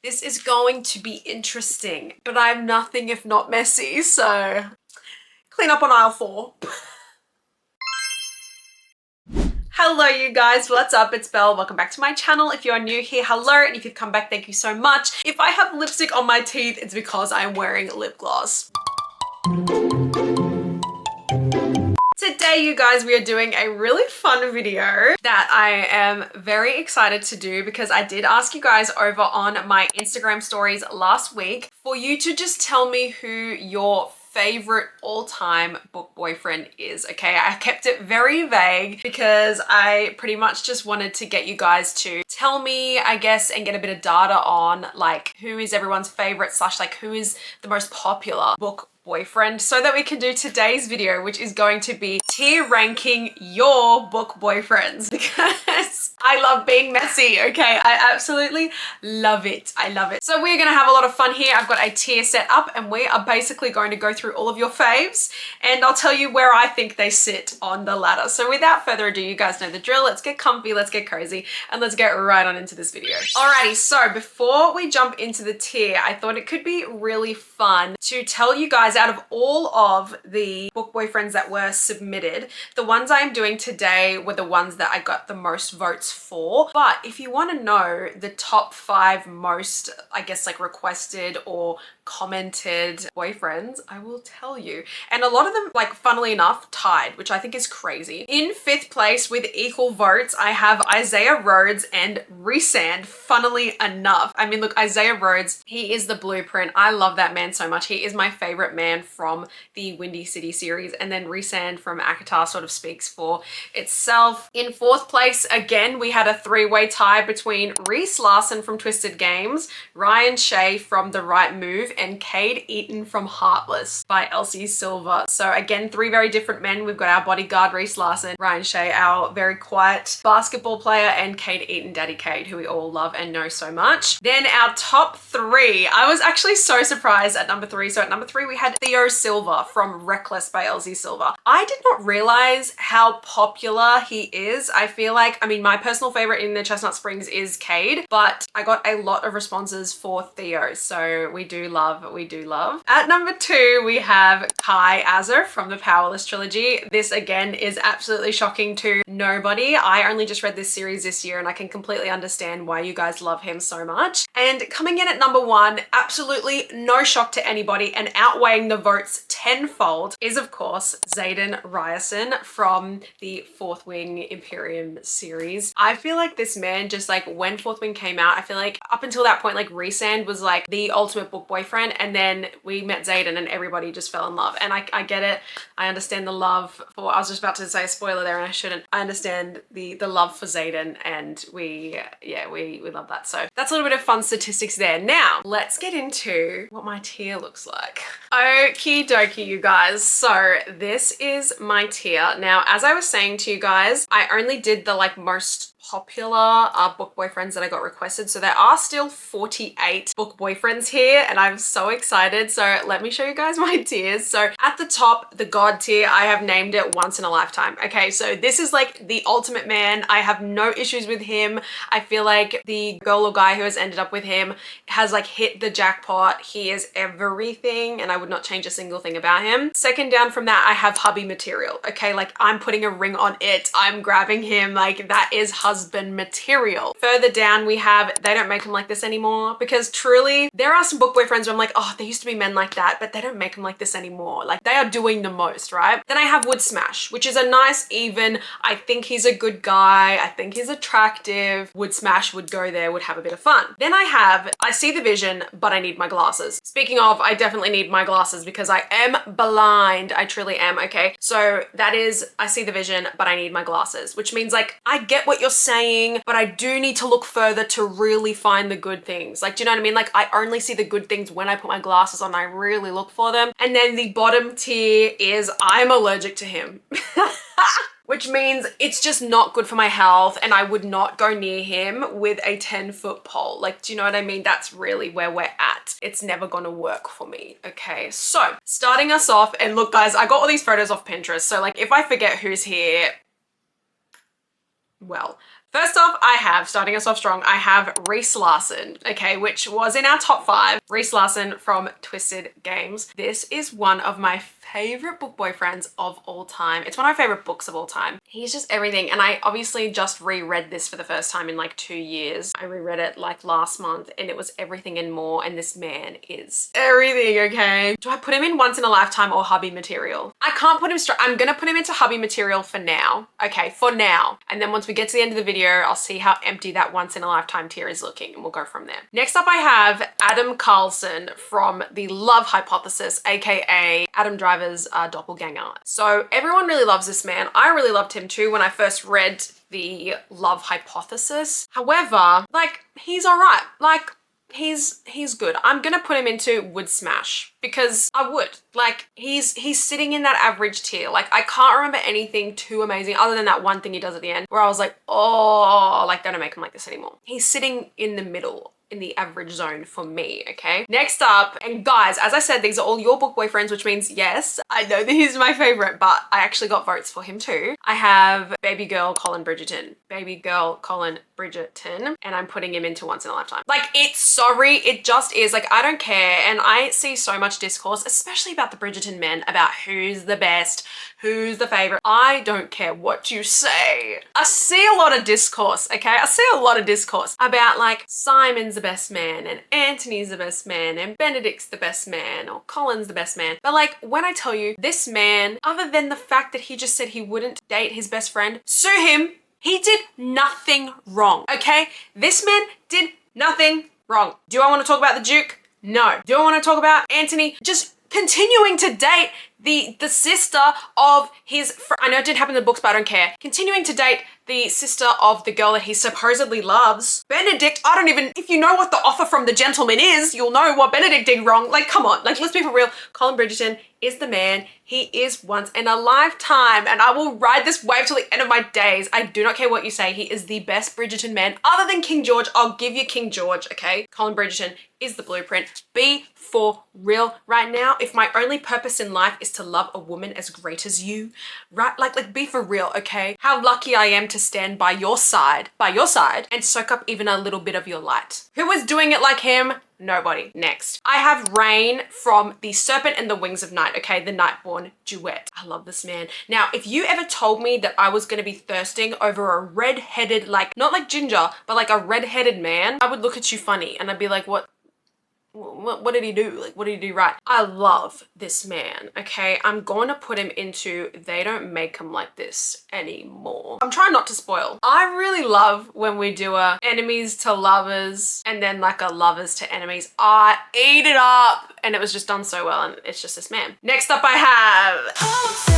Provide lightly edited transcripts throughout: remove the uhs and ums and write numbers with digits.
This is going to be interesting, but I'm nothing if not messy, so clean up on aisle 4. Hello you guys, what's up? It's Belle. Welcome back to my channel. If you are new here, hello, and if you've come back, thank you so much. If I have lipstick on my teeth, it's because I'm wearing lip gloss. Today, you guys, we are doing a really fun video that I am very excited to do because I did ask you guys over on my Instagram stories last week for you to just tell me who your favorite all-time book boyfriend is. Okay, I kept it very vague because I pretty much just wanted to get you guys to tell me, I guess, and get a bit of data on like who is everyone's favorite / like who is the most popular book boyfriend, so that we can do today's video, which is going to be tier ranking your book boyfriends, because I love being messy. Okay, I absolutely love it. I love it. So we're gonna have a lot of fun here. I've got a tier set up and we are basically going to go through all of your faves and I'll tell you where I think they sit on the ladder. So without further ado, you guys know the drill. Let's get comfy, let's get cozy, and let's get right on into this video. Alrighty, so before we jump into the tier, I thought it could be really fun to tell you guys, out of all of the book boyfriends that were submitted, the ones I am doing today were the ones that I got the most votes for. But if you want to know the top 5 most, I guess, like requested or commented boyfriends, I will tell you. And a lot of them, like, funnily enough, tied, which I think is crazy. In 5th place with equal votes, I have Isaiah Rhodes and Rhysand, funnily enough. I mean, look, Isaiah Rhodes, he is the blueprint. I love that man so much. He is my favorite man from the Windy City series. And then Rhysand from ACOTAR sort of speaks for itself. In 4th place, again, we had a 3-way tie between Reese Larson from Twisted Games, Ryan Shea from The Right Move, and Cade Eaton from Heartless by Elsie Silver. So again, 3 very different men. We've got our bodyguard Reese Larson, Ryan Shea, our very quiet basketball player, and Cade Eaton, Daddy Cade, who we all love and know so much. Then our top 3, I was actually so surprised at number 3. So at number 3, we had Theo Silva from Reckless by Elsie Silver. I did not realize how popular he is. I feel like, I mean, my personal favorite in the Chestnut Springs is Cade, but I got a lot of responses for Theo. So we do love. At number 2, we have Kai Azar from the Powerless trilogy. This again is absolutely shocking to nobody. I only just read this series this year and I can completely understand why you guys love him so much. And coming in at number 1, absolutely no shock to anybody and outweighing the votes tenfold, is of course Xaden Ryerson from the Fourth Wing Imperium series. I feel like this man, just like when Fourth Wing came out, I feel like up until that point, like Rhysand was like the ultimate book boyfriend, and then we met Xaden and everybody just fell in love. And I get it. I understand the love for, I was just about to say a spoiler there and I shouldn't. I understand the love for Xaden, and we love that. So that's a little bit of fun statistics there. Now let's get into what my tier looks like. Okie dokie, you guys. So this is my tier. Now, as I was saying to you guys, I only did the like most popular book boyfriends that I got requested. So there are still 48 book boyfriends here and I'm so excited. So let me show you guys my tiers. So at the top, the God tier, I have named it Once in a Lifetime. Okay, so this is like the ultimate man. I have no issues with him. I feel like the girl or guy who has ended up with him has like hit the jackpot. He is everything and I would not change a single thing about him. Second down from that, I have hubby material. Okay, like I'm putting a ring on it. I'm grabbing him. Like that is husband material. Further down, we have They Don't Make Him Like This Anymore, because truly there are some book boyfriends where I'm like, oh, there used to be men like that, but they don't make them like this anymore. Like they are doing the most, right? Then I have Wood Smash, which is a nice even, I think he's a good guy. I think he's attractive. Wood Smash would go there, would have a bit of fun. Then I have I See the Vision, but I Need My Glasses. Speaking of, I definitely need my glasses because I am blind. I truly am. Okay, so that is I See the Vision, but I Need My Glasses, which means like I get what you're saying, but I do need to look further to really find the good things. Like, do you know what I mean? Like I only see the good things when I put my glasses on. I really look for them. And then the bottom tier is I'm allergic to him. Which means it's just not good for my health and I would not go near him with a 10-foot pole. Like, do you know what I mean? That's really where we're at. It's never gonna work for me. Okay, so starting us off, and look guys, I got all these photos off Pinterest. So like if I forget who's here, well, First off, I have, starting us off strong, I have Reese Larson, okay, which was in our top 5. Reese Larson from Twisted Games. This is one of my favorite book boyfriends of all time. It's one of my favorite books of all time. He's just everything. And I obviously just reread this for the first time in like 2 years. I reread it like last month and it was everything and more. And this man is everything, okay? Do I put him in once in a lifetime or hubby material? I can't put him straight. I'm gonna put him into hubby material for now. Okay, for now. And then once we get to the end of the video, I'll see how empty that once in a lifetime tier is looking and we'll go from there. Next up I have Adam Carlson from The Love Hypothesis, aka Adam Driver's doppelganger. So everyone really loves this man. I really loved him too when I first read The Love Hypothesis. However, like, he's all right. Like, he's good. I'm gonna put him into would smash because I would. Like, he's sitting in that average tier. Like, I can't remember anything too amazing other than that one thing he does at the end where I was like, oh, like, they don't make him like this anymore. He's sitting in the middle, in the average zone for me, okay? Next up, and guys, as I said, these are all your book boyfriends, which means yes, I know that he's my favorite, but I actually got votes for him too. I have baby girl Colin Bridgerton. Baby girl Colin Bridgerton, and I'm putting him into once in a lifetime. Like, it's sorry, it just is. Like, I don't care, and I see so much discourse, especially about the Bridgerton men, about who's the best, who's the favorite. I don't care what you say. I see a lot of discourse, okay? I see a lot of discourse about like Simon's the best man and Anthony's the best man and Benedict's the best man or Colin's the best man. But like, when I tell you this man, other than the fact that he just said he wouldn't date his best friend, sue him. He did nothing wrong, okay? This man did nothing wrong. Do I want to talk about the Duke? No. Do I want to talk about Anthony just continuing to date the sister of his, I know it did happen in the books, but I don't care. Continuing to date the sister of the girl that he supposedly loves. Benedict, I don't even, if you know what the offer from the gentleman is, you'll know what Benedict did wrong. Like, come on, like, let's be for real. Colin Bridgerton is the man. He is once in a lifetime, and I will ride this wave till the end of my days. I do not care what you say. He is the best Bridgerton man other than King George. I'll give you King George, okay? Colin Bridgerton is the blueprint. Be for real right now. If my only purpose in life is to love a woman as great as you, right? Like be for real, okay? How lucky I am to stand by your side, and soak up even a little bit of your light. Who was doing it like him? Nobody. Next, I have Rain from The Serpent and the Wings of Night, okay? The Nightborn duet. I love this man. Now, if you ever told me that I was gonna be thirsting over a red-headed, like, not like Ginger, but like a red-headed man, I would look at you funny and I'd be like, what did he do? Like, what did he do right? I love this man, okay? I'm going to put him into they don't make him like this anymore. I'm trying not to spoil. I really love when we do a enemies to lovers and then like a lovers to enemies. I eat it up, and it was just done so well, and it's just this man. Next up I have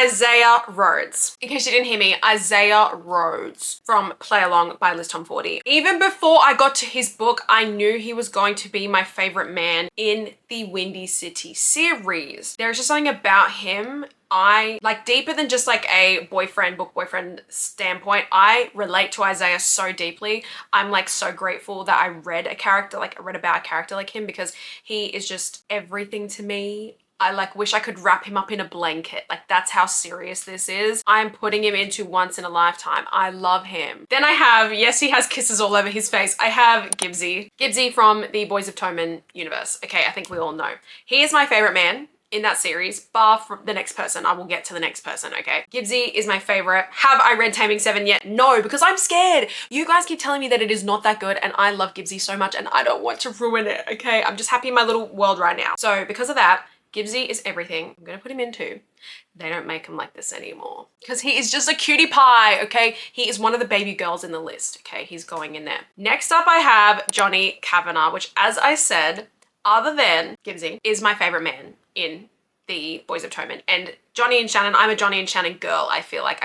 Isaiah Rhodes. In case you didn't hear me, Isaiah Rhodes from Play Along by Liz Tom 40. Even before I got to his book, I knew he was going to be my favorite man in the Windy City series. There's just something about him, I like, deeper than just like a book boyfriend standpoint. I relate to Isaiah so deeply. I'm like so grateful that I read about a character like him, because he is just everything to me. I like wish I could wrap him up in a blanket. Like, that's how serious this is. I'm putting him into once in a lifetime. I love him. Then I have, yes, he has kisses all over his face. I have Gibbsy. Gibbsy from the Boys of Tommen universe. Okay, I think we all know. He is my favorite man in that series, bar from the next person. I will get to the next person, okay? Gibbsy is my favorite. Have I read Taming 7 yet? No, because I'm scared. You guys keep telling me that it is not that good, and I love Gibbsy so much, and I don't want to ruin it, okay? I'm just happy in my little world right now. So because of that, Gibbsy is everything. I'm gonna put him into they don't make him like this anymore, because he is just a cutie pie, okay? He is one of the baby girls in the list, okay? He's going in there. Next up I have Johnny Kavanagh, which, as I said, other than Gibbsy, is my favorite man in the Boys of Tommen. And Johnny and Shannon, I'm a Johnny and Shannon girl. I feel like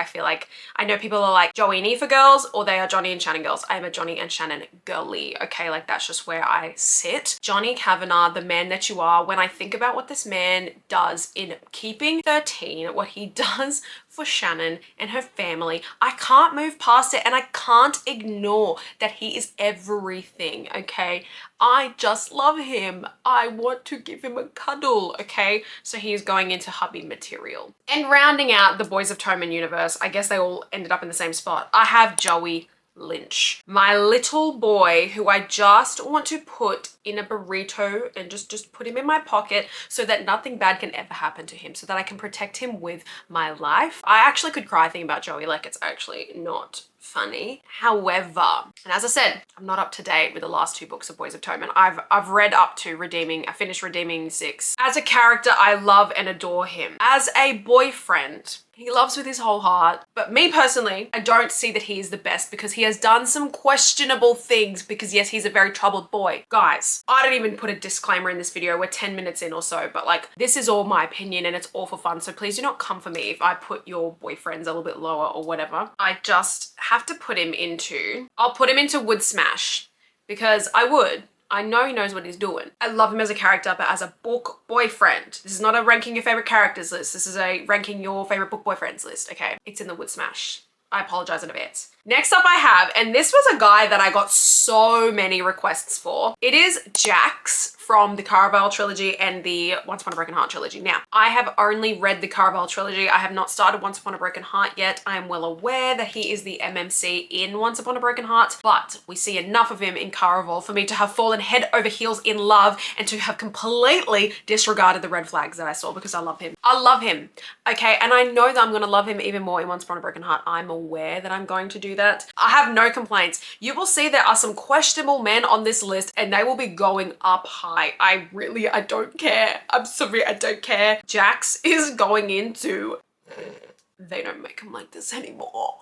I know people are like Joanie for girls, or they are Johnny and Shannon girls. I'm a Johnny and Shannon girly, okay? Like, that's just where I sit. Johnny Kavanagh, the man that you are. When I think about what this man does in Keeping 13, what he does for Shannon and her family, I can't move past it, and I can't ignore that he is everything, okay? I just love him. I want to give him a cuddle, okay? So he's going into hubby material. real. And rounding out the Boys of Tommen universe, I guess they all ended up in the same spot. I have Joey Lynch, my little boy who I just want to put in a burrito and just put him in my pocket so that nothing bad can ever happen to him, so that I can protect him with my life. I actually could cry thinking about Joey, like it's actually not funny. However, and as I said, I'm not up to date with the last 2 books of Boys of Tommen. I've read up to I finished Redeeming 6. As a character, I love and adore him. As a boyfriend, he loves with his whole heart. But me personally, I don't see that he is the best because he has done some questionable things because yes, he's a very troubled boy. Guys, I don't even put a disclaimer in this video. We're 10 minutes in or so, but like this is all my opinion and it's all for fun. So please do not come for me if I put your boyfriends a little bit lower or whatever. I just have to put him into, I'll put him into Wood Smash because I know he knows what he's doing. I love him as a character, but as a book boyfriend, this is not a ranking your favorite characters list. This is a ranking your favorite book boyfriends list, okay? It's in the Wood Smash. I apologize in advance. Next up I have, and this was a guy that I got so many requests for. It is Jax from the Caraval trilogy and the Once Upon a Broken Heart trilogy. Now, I have only read the Caraval trilogy. I have not started Once Upon a Broken Heart yet. I am well aware that he is the MMC in Once Upon a Broken Heart, but we see enough of him in Caraval for me to have fallen head over heels in love and to have completely disregarded the red flags that I saw because I love him. I love him, okay? And I know that I'm gonna love him even more in Once Upon a Broken Heart. I'm aware that I'm going to do that. I have no complaints. You will see there are some questionable men on this list and they will be going up high. I don't care. I'm sorry, I don't care. Jax is going into, they don't make him like this anymore.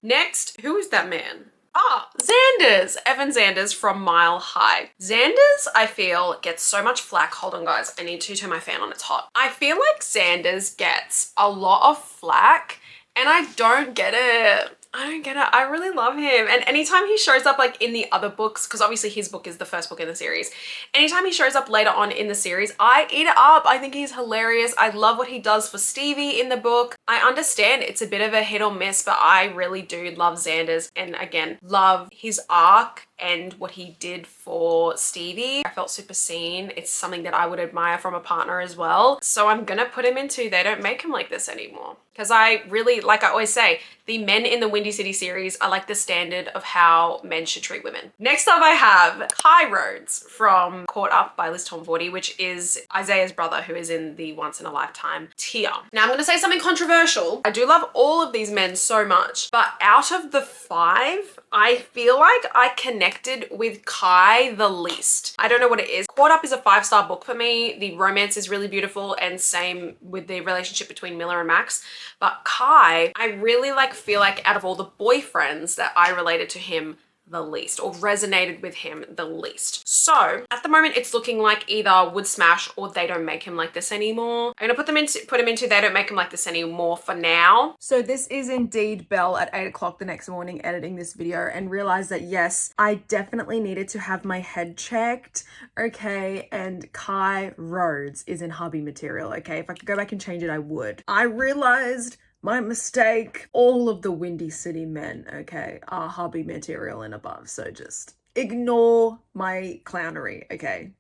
Next, who is that man? Ah, Xanders, Evan Xanders from Mile High. Xanders, I feel, gets so much flack. Hold on, guys. I need to turn my fan on. It's hot. I feel like Xanders gets a lot of flack and I don't get it. I don't get it. I really love him. And anytime he shows up like in the other books, because obviously his book is the first book in the series, anytime he shows up later on in the series, I eat it up. I think he's hilarious. I love what he does for Stevie in the book. I understand it's a bit of a hit or miss, but I really do love Xanders and again, love his arc and what he did for Stevie. I felt super seen. It's something that I would admire from a partner as well. So I'm gonna put him into They Don't Make Him Like This Anymore. Because I really, like I always say, the men in the Windy City series are like the standard of how men should treat women. Next up I have Kai Rhodes from Caught Up by Liz Tomforty, which is Isaiah's brother who is in the Once in a Lifetime tier. Now I'm gonna say something controversial. I do love all of these men so much, but out of the 5, I feel like I connected with Kai the least. I don't know what it is. Caught Up is a 5-star book for me. The romance is really beautiful and same with the relationship between Miller and Max. But Kai, I really feel like out of all the boyfriends that I related to him the least or resonated with him the least. So at the moment it's looking like either Wood Smash or They Don't Make Him Like This Anymore. I'm gonna put him into They Don't Make Him Like This Anymore for now. So this is indeed Belle at 8 o'clock the next morning editing this video and realized that yes, I definitely needed to have my head checked. Okay, and Kai Rhodes is in hubby material. Okay, if I could go back and change it, I would. I realized my mistake. All of the Windy City men, okay, are hubby material and above. So just ignore my clownery, okay?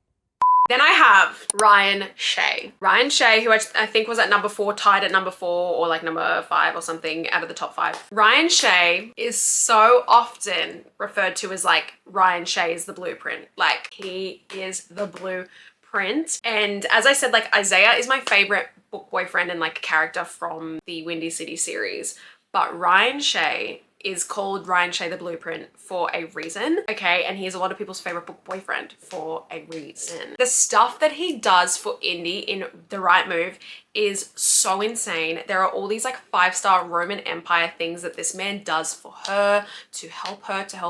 Then I have Ryan Shea. Ryan Shea, who I think was at number 4, tied at number 4 or like number 5 or something out of the top 5. Ryan Shea is so often referred to as like Ryan Shea is the blueprint. Like he is the blueprint. And as I said, like Isaiah is my favorite book boyfriend and like character from the Windy City series. But Ryan Shea is called Ryan Shea the Blueprint for a reason, okay? And he is a lot of people's favorite book boyfriend for a reason. The stuff that he does for Indy in The Right Move is so insane. There are all these like 5-star Roman Empire things that this man does for her to help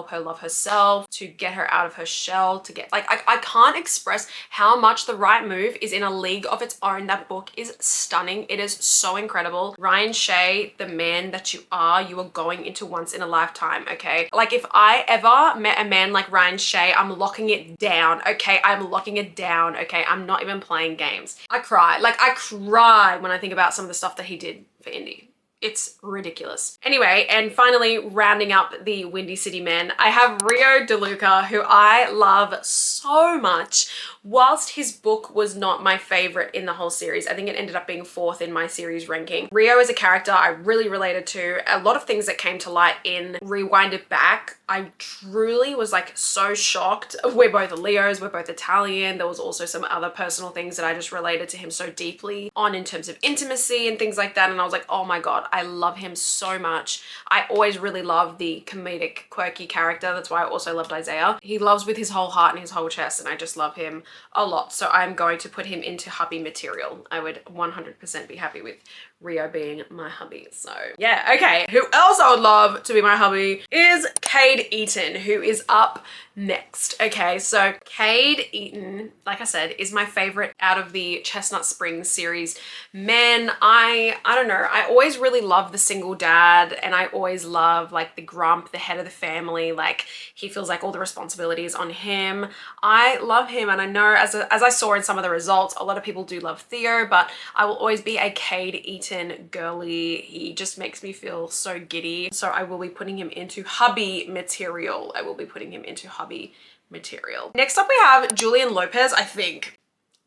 her love herself, to get her out of her shell, to get like, I can't express how much The Right Move is in a league of its own. That book is stunning. It is so incredible. Ryan Shea, the man that you are going into Once in a Lifetime, okay? Like if I ever met a man like Ryan Shea, I'm locking it down, okay? I'm locking it down, okay? I'm not even playing games. I cry, like I cry when I think about some of the stuff that he did for Indy. It's ridiculous. Anyway, and finally rounding up the Windy City men, I have Rio DeLuca, who I love so so much. Whilst his book was not my favorite in the whole series, I think it ended up being 4th in my series ranking. Rio as a character I really related to. A lot of things that came to light in Rewind It Back, I truly was like so shocked. We're both Leos, we're both Italian. There was also some other personal things that I just related to him so deeply on in terms of intimacy and things like that. And I was like, oh my God, I love him so much. I always really love the comedic, quirky character. That's why I also loved Isaiah. He loves with his whole heart and his whole chest, and I just love him a lot. So I'm going to put him into hubby material. I would 100% be happy with Rio being my hubby. So yeah, okay. Who else I would love to be my hubby is Cade Eaton, who is up next. Okay, so Cade Eaton, like I said, is my favorite out of the Chestnut Springs series. Man, I don't know. I always really love the single dad, and I always love like the grump, the head of the family. Like he feels like all the responsibility is on him. I love him, and I know as I saw in some of the results, a lot of people do love Theo, but I will always be a Cade Eaton girly. He just makes me feel so giddy. So I will be putting him into hubby material. I will be putting him into hubby material. Next up we have Julian Lopez, I think.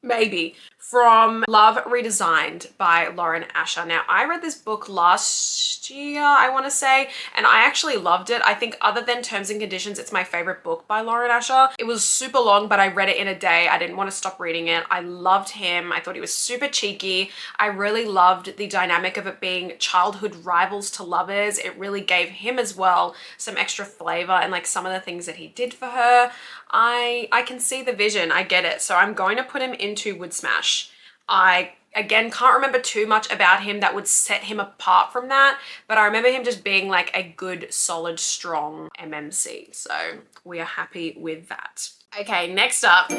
Maybe. From Love Redesigned by Lauren Asher. Now, I read this book last year, I want to say, and I actually loved it. I think other than Terms and Conditions, it's my favorite book by Lauren Asher. It was super long, but I read it in a day. I didn't want to stop reading it. I loved him. I thought he was super cheeky. I really loved the dynamic of it being childhood rivals to lovers. It really gave him as well some extra flavor, and like some of the things that he did for her. I can see the vision. I get it. So I'm going to put him into Wood Smash. I, again, can't remember too much about him that would set him apart from that, but I remember him just being like a good, solid, strong MMC. So we are happy with that. Okay, next up.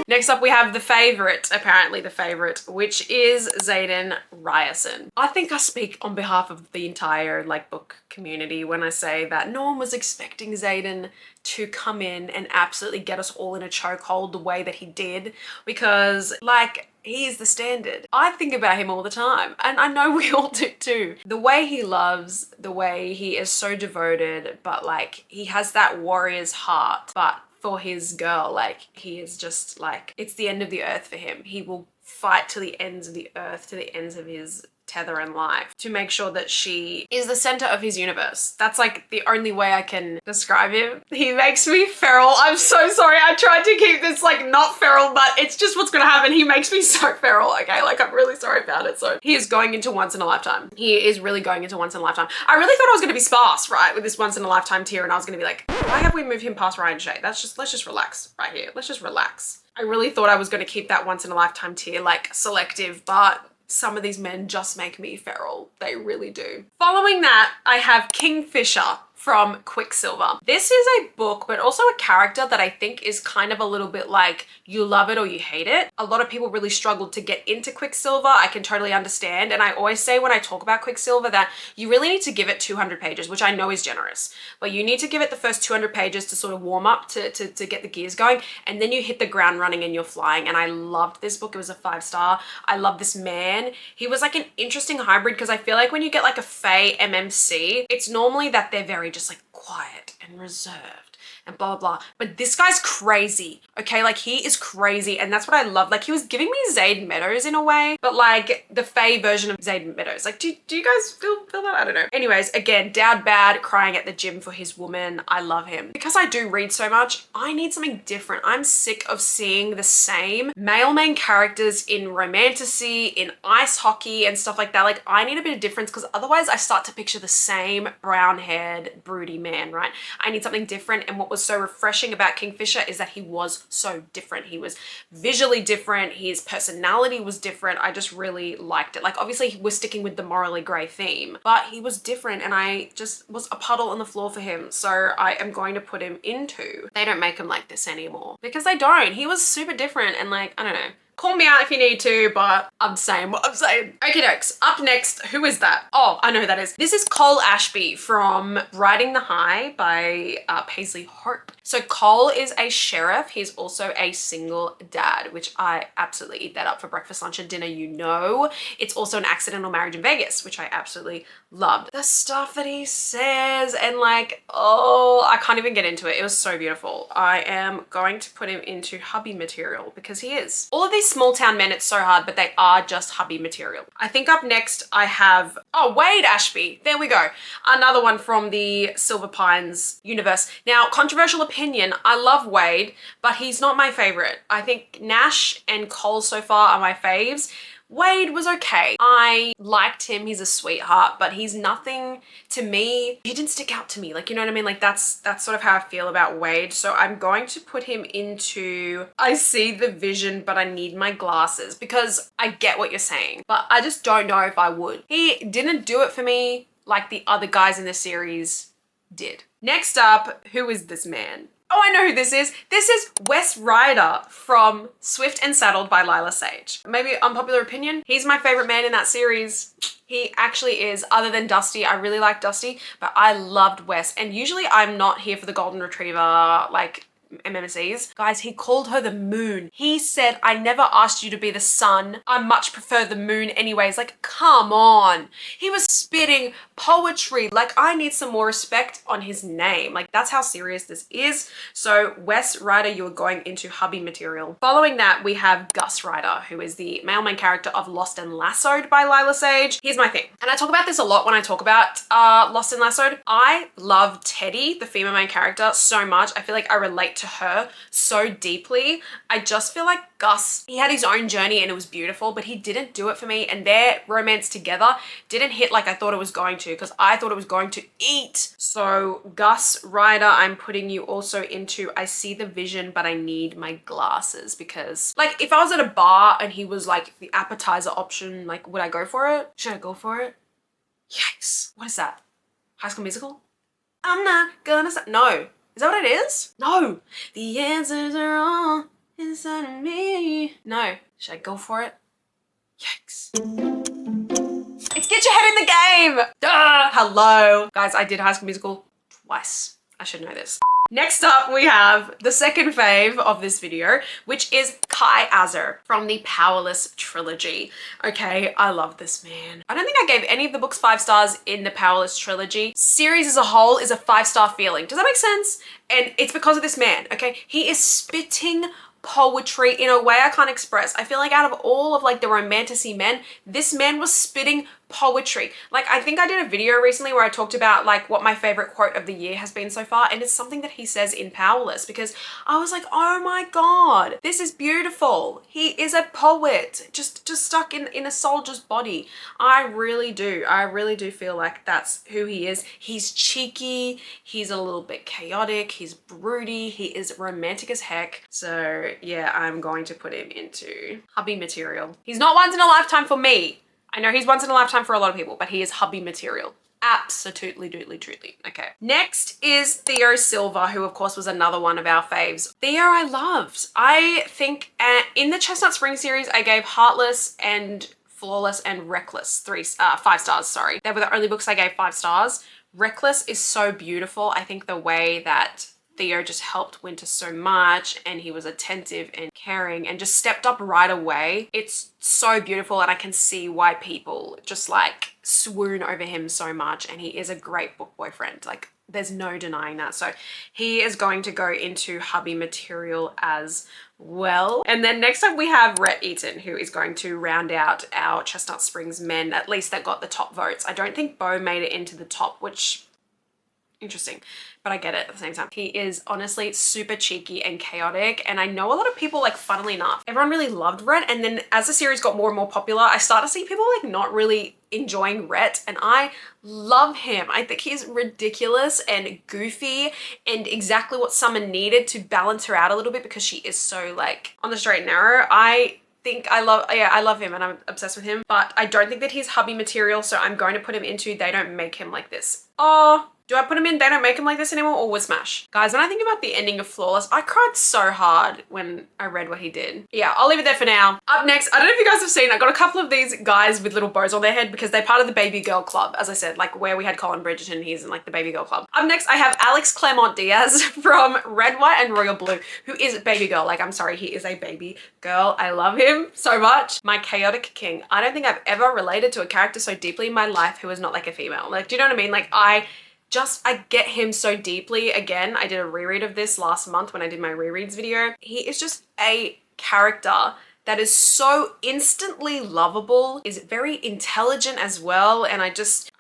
Next up we have the favorite, apparently the favorite, which is Zayden Ryerson. I think I speak on behalf of the entire like book community when I say that no one was expecting Zayden to come in and absolutely get us all in a chokehold the way that he did, because like he is the standard. I think about him all the time, and I know we all do too. The way he loves, the way he is so devoted, but like he has that warrior's heart, but for his girl, like he is just like, it's the end of the earth for him. He will fight to the ends of the earth, to the ends of his tether in life to make sure that she is the center of his universe. That's like the only way I can describe him. He makes me feral. I'm so sorry. I tried to keep this like not feral, but it's just what's gonna happen. He makes me so feral, okay? Like I'm really sorry about it. So he is going into once in a lifetime. He is really going into once in a lifetime. I really thought I was gonna be sparse, right? With this once in a lifetime tier, and I was gonna be like, why have we moved him past Ryan Shea? Let's just relax right here. Let's just relax. I really thought I was gonna keep that once in a lifetime tier like selective, but some of these men just make me feral. They really do. Following that, I have Kingfisher from Quicksilver. This is a book, but also a character that I think is kind of a little bit like you love it or you hate it. A lot of people really struggled to get into Quicksilver. I can totally understand. And I always say when I talk about Quicksilver that you really need to give it 200 pages, which I know is generous, but you need to give it the first 200 pages to sort of warm up, to get the gears going. And then you hit the ground running and you're flying. And I loved this book. It was a 5-star. I love this man. He was like an interesting hybrid, because I feel like when you get like a Fae MMC, it's normally that they're very just like quiet and reserved and blah, blah, blah. But this guy's crazy, okay? Like he is crazy, and that's what I love. Like he was giving me Zayd Meadows in a way, but like the Faye version of Zayd Meadows. Like do you guys feel that? I don't know. Anyways, again, dad bad, crying at the gym for his woman. I love him. Because I do read so much, I need something different. I'm sick of seeing the same male main characters in romantasy, in ice hockey and stuff like that. Like I need a bit of difference, because otherwise I start to picture the same brown-haired, broody man, right? I need something different. And what was so refreshing about Kingfisher is that he was so different. He was visually different. His personality was different. I just really liked it. Like obviously we're sticking with the morally grey theme, but he was different, and I just was a puddle on the floor for him. So I am going to put him into, they don't make him like this anymore, because they don't. He was super different, and like, I don't know, Call me out if you need to, but I'm saying what I'm saying. Okay, dokes. Up next, who is that? Oh, I know who that is. This is Cole Ashby from Riding the High by Paisley Hope. So Cole is a sheriff. He's also a single dad, which I absolutely eat that up for breakfast, lunch, and dinner, you know. It's also an accidental marriage in Vegas, which I absolutely loved. The stuff that he says and like, oh, I can't even get into it. It was so beautiful. I am going to put him into hubby material because he is. All of these small town men, it's so hard, but they are just hubby material. I think up next I have, oh, Wade Ashby. There we go. Another one from the Silver Pines universe. Now, controversial opinion, I love Wade, but he's not my favorite. I think Nash and Cole so far are my faves. Wade was okay. I liked him. He's a sweetheart, but he's nothing to me. He didn't stick out to me. Like, you know what I mean? Like that's sort of how I feel about Wade. So I'm going to put him into, I see the vision, but I need my glasses, because I get what you're saying, but I just don't know if I would. He didn't do it for me like the other guys in the series did. Next up, who is this man? Oh, I know who this is. This is Wes Ryder from Swift and Saddled by Lila Sage. Maybe unpopular opinion, he's my favorite man in that series. He actually is, other than Dusty. I really like Dusty, but I loved Wes. And usually I'm not here for the golden retriever, like MMCs. Guys, he called her the moon. He said, I never asked you to be the sun. I much prefer the moon anyways. Like, come on. He was spitting poetry. Like, I need some more respect on his name. Like, that's how serious this is. So Wes Ryder, you are going into hubby material. Following that, we have Gus Ryder, who is the male main character of Lost and Lassoed by Lila Sage. Here's my thing. And I talk about this a lot when I talk about Lost and Lassoed. I love Teddy, the female main character, so much. I feel like I relate to her so deeply. I just feel like Gus, he had his own journey and it was beautiful, but he didn't do it for me, and their romance together didn't hit like I thought it was going to, because I thought it was going to eat. So Gus Ryder, I'm putting you also into I see the vision, but I need my glasses, because like if I was at a bar and he was like the appetizer option, like would I go for it? Should I go for it? Yikes. What is that? High School Musical? I'm not gonna stop. No. Is that what it is? No. The answers are all inside of me. No. Should I go for it? Yikes. It's Get Your Head in the Game. Duh. Hello. Guys, I did High School Musical twice. I should know this. Next up, we have the second fave of this video, which is Kai Azar from the Powerless trilogy. Okay, I love this man. I don't think I gave any of the books 5 stars in the Powerless trilogy. Series as a whole is a 5-star feeling. Does that make sense? And it's because of this man, okay? He is spitting poetry in a way I can't express. I feel like out of all of like the romanticy men, this man was spitting poetry. Like, I think I did a video recently where I talked about like what my favorite quote of the year has been so far, and it's something that he says in Powerless, because I was like, oh my god, this is beautiful. He is a poet just stuck in a soldier's body. I really do feel like that's who he is. He's cheeky, he's a little bit chaotic, he's broody, he is romantic as heck. So yeah, I'm going to put him into hubby material. He's not once in a lifetime for me. I know he's once in a lifetime for a lot of people, but he is hubby material. Absolutely, doodly, truly. Okay. Next is Theo Silva, who of course was another one of our faves. Theo I loved. I think in the Chestnut Spring series, I gave Heartless and Flawless and Reckless 5 stars, sorry. They were the only books I gave 5 stars. Reckless is so beautiful. I think the way that Theo just helped Winter so much, and he was attentive and caring and just stepped up right away. It's so beautiful, and I can see why people just like swoon over him so much, and he is a great book boyfriend. Like, there's no denying that. So he is going to go into hubby material as well. And then next up we have Rhett Eaton, who is going to round out our Chestnut Springs men, at least that got the top votes. I don't think Bo made it into the top, which interesting, but I get it at the same time. He is honestly super cheeky and chaotic, and I know a lot of people, like, funnily enough, everyone really loved Rhett, and then as the series got more and more popular, I started to see people like not really enjoying Rhett, and I love him. I think he's ridiculous and goofy and exactly what Summer needed to balance her out a little bit, because she is so like on the straight and narrow. I love him and I'm obsessed with him, but I don't think that he's hubby material, so I'm going to put him into They Don't Make Him Like This. Oh, Do I put him in They Don't Make Him Like This Anymore or with Smash? Guys, when I think about the ending of Flawless, I cried so hard when I read what he did. Yeah, I'll leave it there for now. Up next, I don't know if you guys have seen, I got a couple of these guys with little bows on their head because they're part of the baby girl club. As I said, like where we had Colin Bridgerton, he's in like the baby girl club. Up next, I have Alex Claremont Diaz from Red, White and Royal Blue, who is baby girl. Like, I'm sorry, he is a baby girl. I love him so much. My chaotic king. I don't think I've ever related to a character so deeply in my life who is not like a female. Like, do you know what I mean? Like, I get him so deeply. Again, I did a reread of this last month when I did my rereads video. He is just a character that is so instantly lovable, is very intelligent as well, and I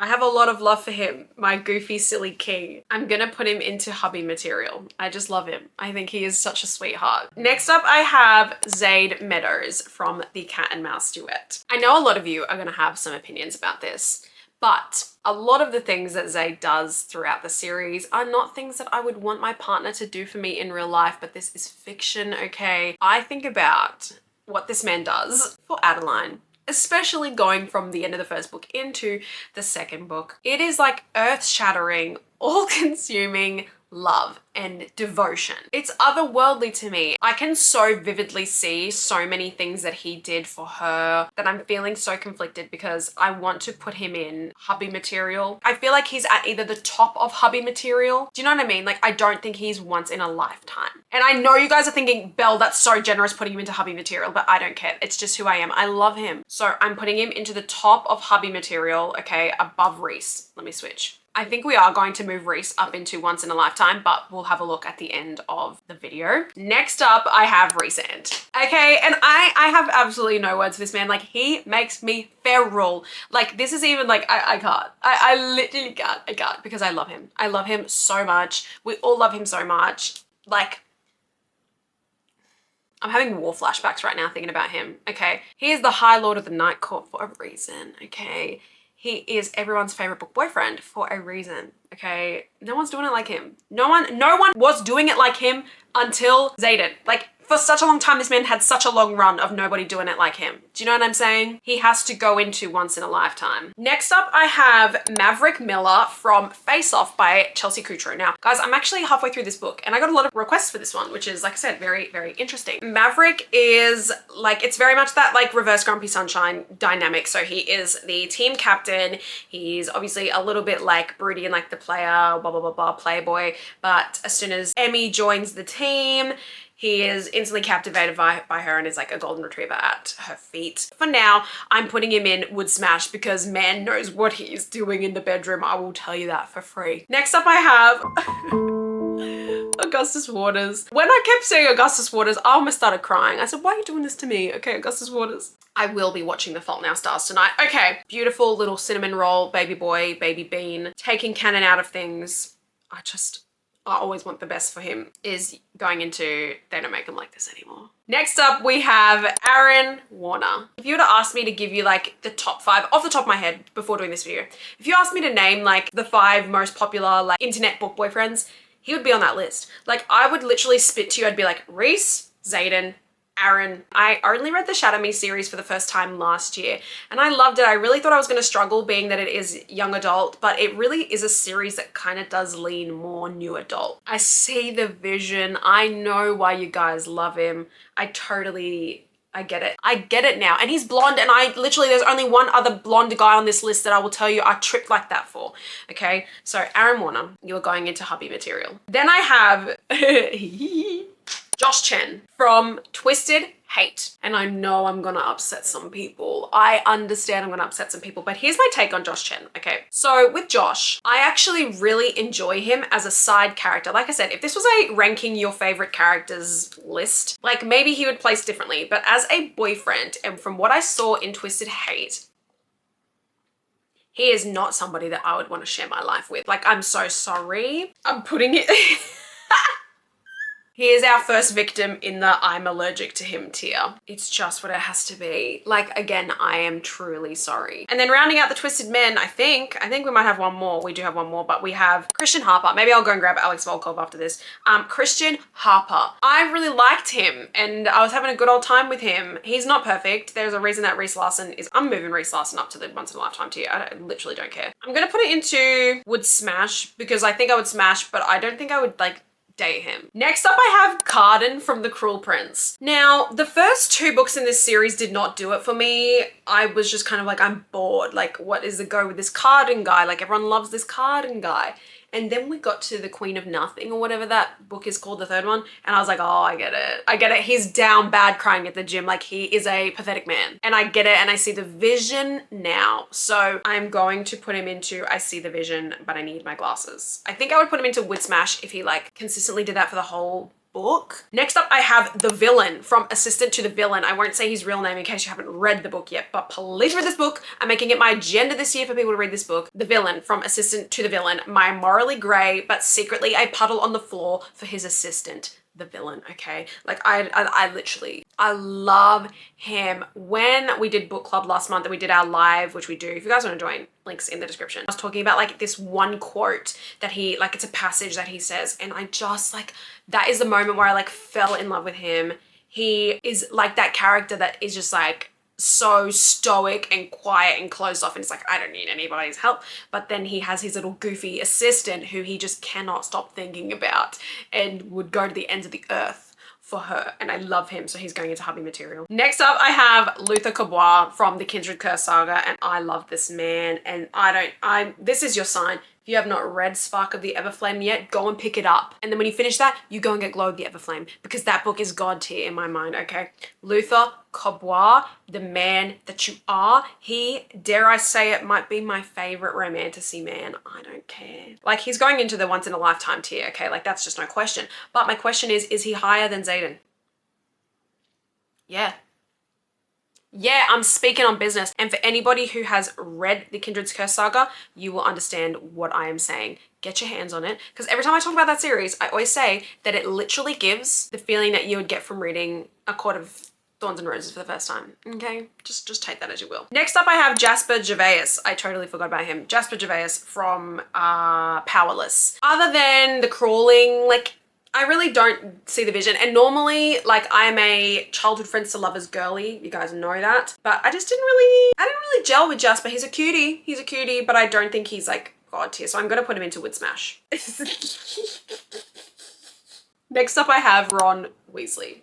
have a lot of love for him, my goofy, silly king. I'm gonna put him into hubby material. I just love him. I think he is such a sweetheart. Next up, I have Zayd Meadows from the Cat and Mouse duet. I know a lot of you are gonna have some opinions about this, but a lot of the things that Zayd does throughout the series are not things that I would want my partner to do for me in real life, but this is fiction, okay? I think about what this man does for Adeline, especially going from the end of the first book into the second book. It is like earth-shattering, all-consuming love and devotion. It's otherworldly to me. I can so vividly see so many things that he did for her that I'm feeling so conflicted because I want to put him in hubby material. I feel like he's at either the top of hubby material. Do you know what I mean? Like, I don't think he's once in a lifetime. And I know you guys are thinking, Belle, that's so generous putting him into hubby material, but I don't care. It's just who I am. I love him. So I'm putting him into the top of hubby material, okay, above Reese. Let me switch. I think we are going to move Reese up into once in a lifetime, but we'll have a look at the end of the video. Next up, I have Rhysand. Okay, and I have absolutely no words for this man. Like, he makes me feral. Like, this is even like, I can't. I literally can't. I can't because I love him. I love him so much. We all love him so much. Like, I'm having war flashbacks right now thinking about him, okay? He is the High Lord of the Night Court for a reason, okay? He is everyone's favorite book boyfriend for a reason, okay? No one's doing it like him. No one was doing it like him until Xaden. Like, for such a long time, this man had such a long run of nobody doing it like him. Do you know what I'm saying? He has to go into once in a lifetime. Next up, I have Maverick Miller from Face Off by Chelsea Cutro. Now, guys, I'm actually halfway through this book and I got a lot of requests for this one, which is, like I said, very, very interesting. Maverick is like, it's very much that like reverse Grumpy Sunshine dynamic. So he is the team captain. He's obviously a little bit like broody and like the player, blah, blah, blah, blah, playboy. But as soon as Emmy joins the team, he is instantly captivated by her and is like a golden retriever at her feet. For now, I'm putting him in Wood Smash because man knows what he is doing in the bedroom. I will tell you that for free. Next up, I have Augustus Waters. When I kept saying Augustus Waters, I almost started crying. I said, why are you doing this to me? Okay, Augustus Waters. I will be watching The Fault in Our Stars tonight. Okay, beautiful little cinnamon roll, baby boy, baby bean, taking canon out of things. I always want the best for him, is going into They Don't Make Him Like This Anymore. Next up, we have Aaron Warner. If you were to ask me to give you like the top 5 off the top of my head before doing this video, if you asked me to name like the 5 most popular like internet book boyfriends, he would be on that list. Like, I would literally spit to you. I'd be like, Reese, Xaden, Aaron. I only read the Shadow Me series for the first time last year and I loved it. I really thought I was going to struggle being that it is young adult, but it really is a series that kind of does lean more new adult. I see the vision. I know why you guys love him. I get it. I get it now. And he's blonde and there's only one other blonde guy on this list that I will tell you I tripped like that for. Okay, so Aaron Warner, you are going into hubby material. Then I have Josh Chen from Twisted Hate. And I know I'm gonna upset some people. I understand I'm gonna upset some people, but here's my take on Josh Chen, okay? So with Josh, I actually really enjoy him as a side character. Like I said, if this was a ranking your favorite characters list, like maybe he would place differently, but as a boyfriend, and from what I saw in Twisted Hate, he is not somebody that I would want to share my life with. Like, I'm so sorry. I'm putting it... He is our first victim in the I'm allergic to him tier. It's just what it has to be. Like, again, I am truly sorry. And then rounding out the Twisted Men, I think we might have one more. We do have one more, but we have Christian Harper. Maybe I'll go and grab Alex Volkov after this. Christian Harper. I really liked him and I was having a good old time with him. He's not perfect. There's a reason that Reese Larson is, I'm moving Reese Larson up to the once in a lifetime tier. I literally don't care. I'm gonna put it into would smash because I think I would smash, but I don't think I would like date him. Next up, I have Cardan from The Cruel Prince. Now, the first 2 books in this series did not do it for me. I was just kind of like, I'm bored. Like, what is the go with this Cardan guy? Like, everyone loves this Cardan guy. And then we got to The Queen of Nothing or whatever that book is called, the 3rd one. And I was like, oh, I get it. I get it. He's down bad crying at the gym. Like, he is a pathetic man. And I get it. And I see the vision now. So I'm going to put him into I see the vision, but I need my glasses. I think I would put him into Wood Smash if he like consistently did that for the whole book. Next up, I have The Villain from Assistant to the Villain. I won't say his real name in case you haven't read the book yet, but please read this book. I'm making it my agenda this year for people to read this book. The Villain from Assistant to the Villain. My morally grey, but secretly a puddle on the floor for his assistant. The villain, okay? Like I literally, I love him. When we did book club last month and we did our live, which we do, if you guys want to join, links in the description. I was talking about like this one quote that he, like it's a passage that he says, and I just like, that is the moment where I like fell in love with him. He is like that character that is just like, so stoic and quiet and closed off, and it's like, I don't need anybody's help. But then he has his little goofy assistant who he just cannot stop thinking about and would go to the ends of the earth for her, and I love him, so he's going into hubby material. Next up, I have Luther Cabois from the Kindred Curse saga, and I love this man, and this is your sign. If you have not read Spark of the Everflame yet, go and pick it up. And then when you finish that, you go and get Glow of the Everflame, because that book is God tier in my mind, okay? Luther Cabois, the man that you are, he, dare I say it, might be my favorite romantasy man. I don't care. Like, he's going into the once in a lifetime tier, okay? Like, that's just no question. But my question is he higher than Xaden? Yeah. Yeah, I'm speaking on business. And for anybody who has read the Kindred's Curse saga, you will understand what I am saying. Get your hands on it. Because every time I talk about that series, I always say that it literally gives the feeling that you would get from reading A Court of Thorns and Roses for the first time. Okay, just take that as you will. Next up, I have Jasper Gervais. I totally forgot about him. Jasper Gervais from Powerless. Other than the crawling, like, I really don't see the vision. And normally, like, I am a childhood friends to lovers girly. You guys know that. But I didn't really gel with Jasper. He's a cutie, but I don't think he's like God tier. So I'm gonna put him into Wood Smash. Next up, I have Ron Weasley.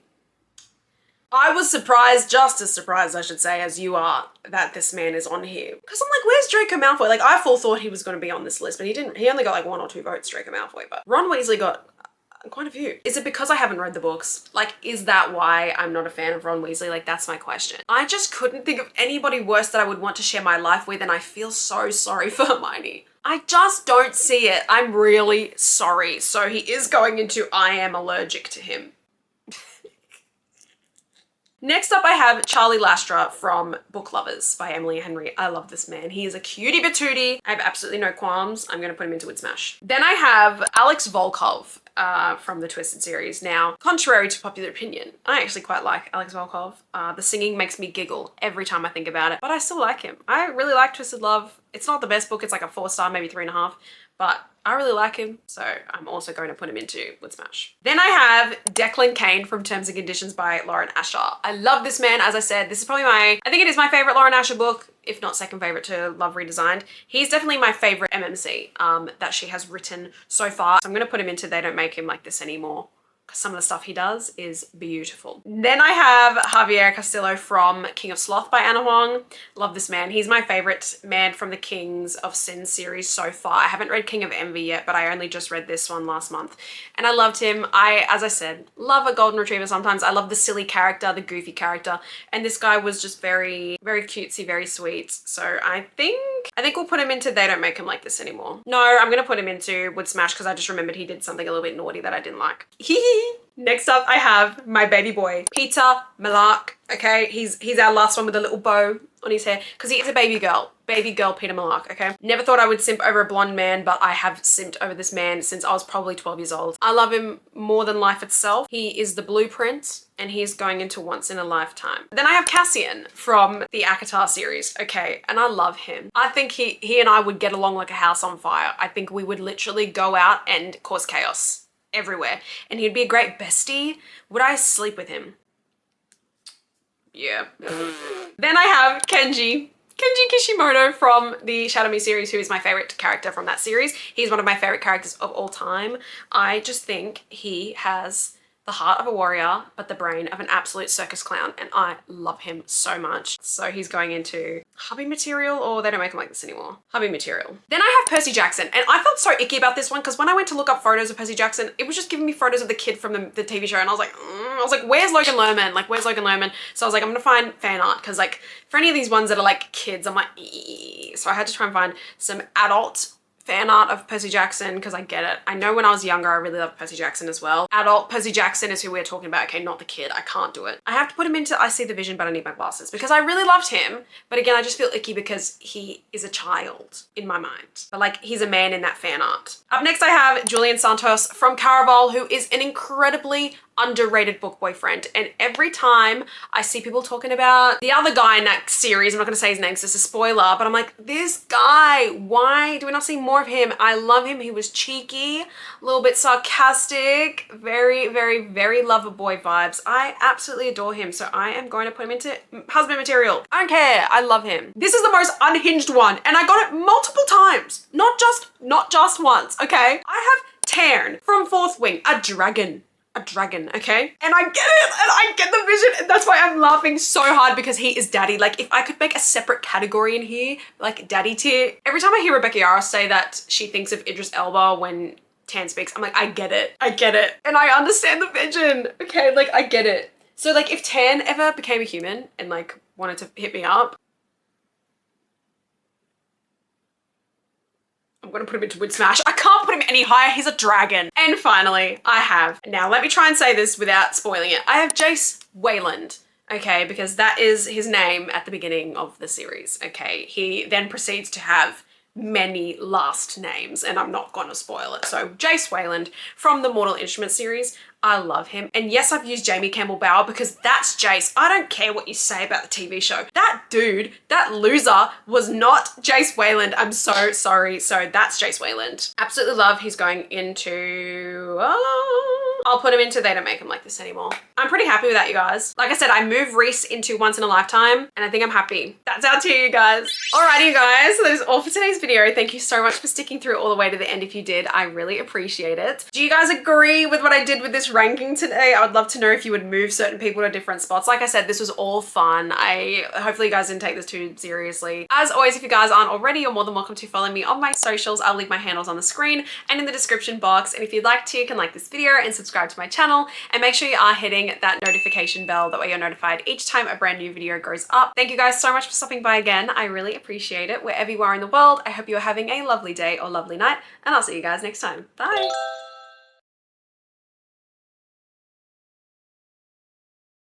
I was surprised, just as surprised, I should say, as you are, that this man is on here. Because I'm like, where's Draco Malfoy? Like, I full thought he was going to be on this list, but he didn't. He only got like 1 or 2 votes, Draco Malfoy. But Ron Weasley got quite a few. Is it because I haven't read the books? Like, is that why I'm not a fan of Ron Weasley? Like, that's my question. I just couldn't think of anybody worse that I would want to share my life with, and I feel so sorry for Hermione. I just don't see it. I'm really sorry. So he is going into I am allergic to him. Next up, I have Charlie Lastra from Book Lovers by Emily Henry. I love this man. He is a cutie patootie. I have absolutely no qualms. I'm going to put him into Wood Smash. Then I have Alex Volkov from the Twisted series. Now, contrary to popular opinion, I actually quite like Alex Volkov. The singing makes me giggle every time I think about it, but I still like him. I really like Twisted Love. It's not the best book. It's like a 4-star, maybe 3.5, but I really like him, so I'm also going to put him into Wood Smash. Then I have Declan Kane from Terms and Conditions by Lauren Asher. I love this man. As I said, this is probably I think it is my favorite Lauren Asher book, if not second favorite to Love Redesigned. He's definitely my favorite MMC that she has written so far. So I'm gonna put him into They Don't Make Him Like This Anymore. Some of the stuff he does is beautiful. Then I have Javier Castillo from King of Sloth by Anna Huang. Love this man. He's my favorite man from the Kings of Sin series so far. I haven't read King of Envy yet, but I only just read this one last month. And I loved him. As I said, love a golden retriever sometimes. I love the silly character, the goofy character. And this guy was just very, very cutesy, very sweet. So I think we'll put him into They Don't Make Him Like This Anymore. No, I'm gonna put him into Wood Smash because I just remembered he did something a little bit naughty that I didn't like. Next up, I have my baby boy, Peter Malark. Okay, he's our last one with a little bow on his hair because he is a baby girl. Baby girl Peter Malark, okay? Never thought I would simp over a blonde man, but I have simped over this man since I was probably 12 years old. I love him more than life itself. He is the blueprint and he's going into once in a lifetime. Then I have Cassian from the Akatar series, okay? And I love him. I think he and I would get along like a house on fire. I think we would literally go out and cause chaos everywhere. And he'd be a great bestie. Would I sleep with him? Yeah. Then I have Kenji Kishimoto from the Shadow Me series, who is my favorite character from that series. He's one of my favorite characters of all time. I just think he has the heart of a warrior, but the brain of an absolute circus clown, and I love him so much. So he's going into hubby material, or they don't make him like this anymore. Hubby material. Then I have Percy Jackson, and I felt so icky about this one because when I went to look up photos of Percy Jackson, it was just giving me photos of the kid from the TV show, and I was like, where's Logan Lerman? Like, where's Logan Lerman? So I was like, I'm gonna find fan art because like for any of these ones that are like kids, I'm like, eee. So I had to try and find some adult fan art of Percy Jackson because I get it. I know when I was younger, I really loved Percy Jackson as well. Adult Percy Jackson is who we're talking about, okay, not the kid. I can't do it. I have to put him into I See the Vision, but I Need My Glasses because I really loved him. But again, I just feel icky because he is a child in my mind. But like, he's a man in that fan art. Up next, I have Julian Santos from Caraval, who is an incredibly underrated book boyfriend. And every time I see people talking about the other guy in that series, I'm not gonna say his name because it's a spoiler, but I'm like, this guy, why do we not see more of him? I love him. He was cheeky, a little bit sarcastic, very, very, very lover boy vibes. I absolutely adore him. So I am going to put him into husband material. I don't care. I love him. This is the most unhinged one. And I got it multiple times, not just once, okay? I have Tairn from Fourth Wing, a dragon, okay? And I get it, and I get the vision, and that's why I'm laughing so hard because he is daddy. Like, if I could make a separate category in here, like daddy tier. Every time I hear Rebecca Yara say that she thinks of Idris Elba when Tan speaks, I'm like, I get it. And I understand the vision, okay? Like, I get it. So like, if Tan ever became a human and like wanted to hit me up, I'm gonna put him into Wood Smash. I can't put him any higher, he's a dragon. And finally, I have, now let me try and say this without spoiling it. I have Jace Wayland, okay, because that is his name at the beginning of the series, okay? He then proceeds to have many last names, and I'm not gonna spoil it. So Jace Wayland from the Mortal Instruments series, I love him. And yes, I've used Jamie Campbell Bower because that's Jace. I don't care what you say about the TV show. That dude, that loser was not Jace Wayland. I'm so sorry. So that's Jace Wayland. Absolutely love. He's going into, I'll put him into They Don't Make Him Like This Anymore. I'm pretty happy with that, you guys. Like I said, I moved Reese into Once in a Lifetime, and I think I'm happy. That's our tier, you guys. Alrighty, you guys. So that is all for today's video. Thank you so much for sticking through all the way to the end. If you did, I really appreciate it. Do you guys agree with what I did with this ranking today? I would love to know if you would move certain people to different spots. Like I said, this was all fun. Hopefully you guys didn't take this too seriously. As always, if you guys aren't already, you're more than welcome to follow me on my socials. I'll leave my handles on the screen and in the description box. And if you'd like to, you can like this video and subscribe to my channel, and make sure you are hitting that notification bell. That way you're notified each time a brand new video goes up. Thank you guys so much for stopping by again. I really appreciate it. Wherever you are in the world, I hope you're having a lovely day or lovely night, and I'll see you guys next time. Bye.